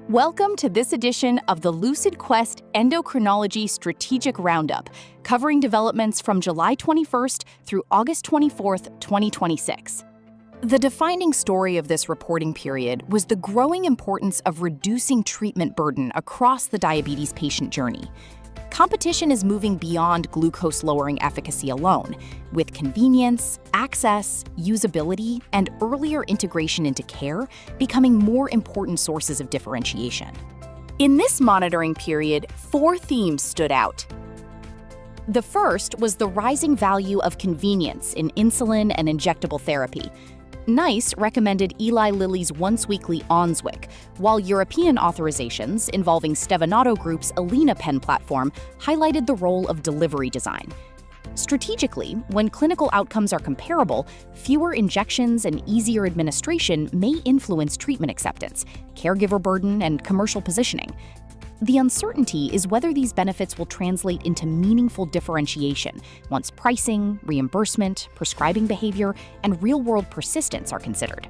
Welcome to this edition of the Lucid Quest Endocrinology Strategic Roundup, covering developments from July 21st through August 24th, 2026. The defining story of this reporting period was the growing importance of reducing treatment burden across the diabetes patient journey. Competition is moving beyond glucose-lowering efficacy alone, with convenience, access, usability, and earlier integration into care becoming more important sources of differentiation. In this monitoring period, 4 themes stood out. The first was the rising value of convenience in insulin and injectable therapy. NICE recommended Eli Lilly's once-weekly Onswick, while European authorizations involving Stevanato Group's Alina pen platform highlighted the role of delivery design. Strategically, when clinical outcomes are comparable, fewer injections and easier administration may influence treatment acceptance, caregiver burden, and commercial positioning. The uncertainty is whether these benefits will translate into meaningful differentiation once pricing, reimbursement, prescribing behavior, and real-world persistence are considered.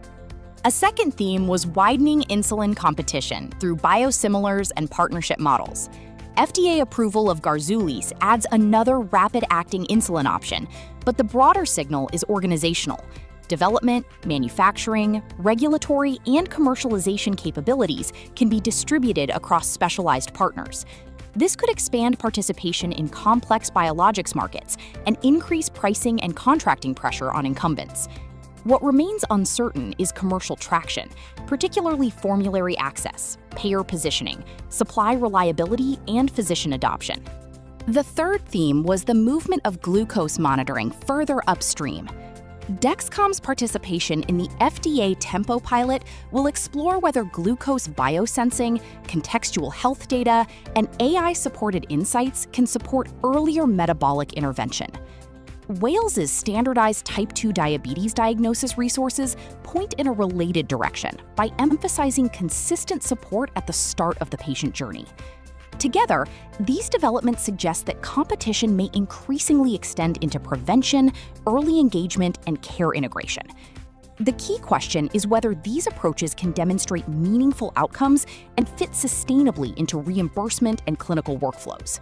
A second theme was widening insulin competition through biosimilars and partnership models. FDA approval of Garzoulis adds another rapid-acting insulin option, but the broader signal is organizational. Development, manufacturing, regulatory, and commercialization capabilities can be distributed across specialized partners. This could expand participation in complex biologics markets and increase pricing and contracting pressure on incumbents. What remains uncertain is commercial traction, particularly formulary access, payer positioning, supply reliability, and physician adoption. The third theme was the movement of glucose monitoring further upstream. Dexcom's participation in the FDA Tempo pilot will explore whether glucose biosensing, contextual health data, and AI-supported insights can support earlier metabolic intervention. Wales's standardized type 2 diabetes diagnosis resources point in a related direction by emphasizing consistent support at the start of the patient journey. Together, these developments suggest that competition may increasingly extend into prevention, early engagement, and care integration. The key question is whether these approaches can demonstrate meaningful outcomes and fit sustainably into reimbursement and clinical workflows.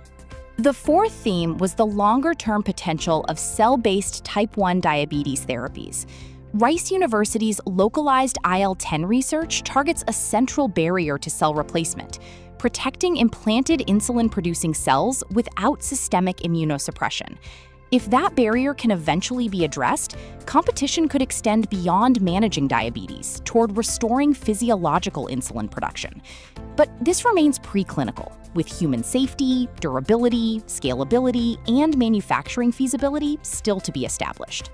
The fourth theme was the longer-term potential of cell-based type 1 diabetes therapies. Rice University's localized IL-10 research targets a central barrier to cell replacement, protecting implanted insulin-producing cells without systemic immunosuppression. If that barrier can eventually be addressed, competition could extend beyond managing diabetes toward restoring physiological insulin production. But this remains preclinical, with human safety, durability, scalability, and manufacturing feasibility still to be established.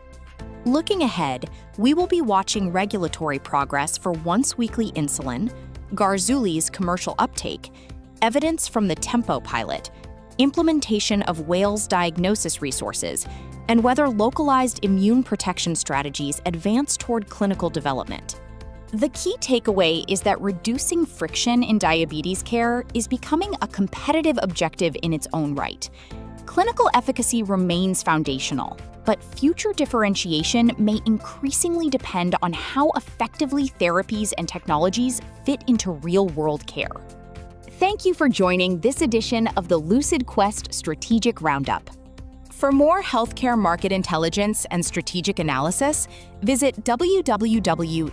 Looking ahead, we will be watching regulatory progress for once-weekly insulin, Garzoulis commercial uptake, evidence from the Tempo pilot, implementation of Wales diagnosis resources, and whether localized immune protection strategies advance toward clinical development. The key takeaway is that reducing friction in diabetes care is becoming a competitive objective in its own right. Clinical efficacy remains foundational, but future differentiation may increasingly depend on how effectively therapies and technologies fit into real-world care. Thank you for joining this edition of the Lucid Quest Strategic Roundup. For more healthcare market intelligence and strategic analysis, visit www.lqventures.com.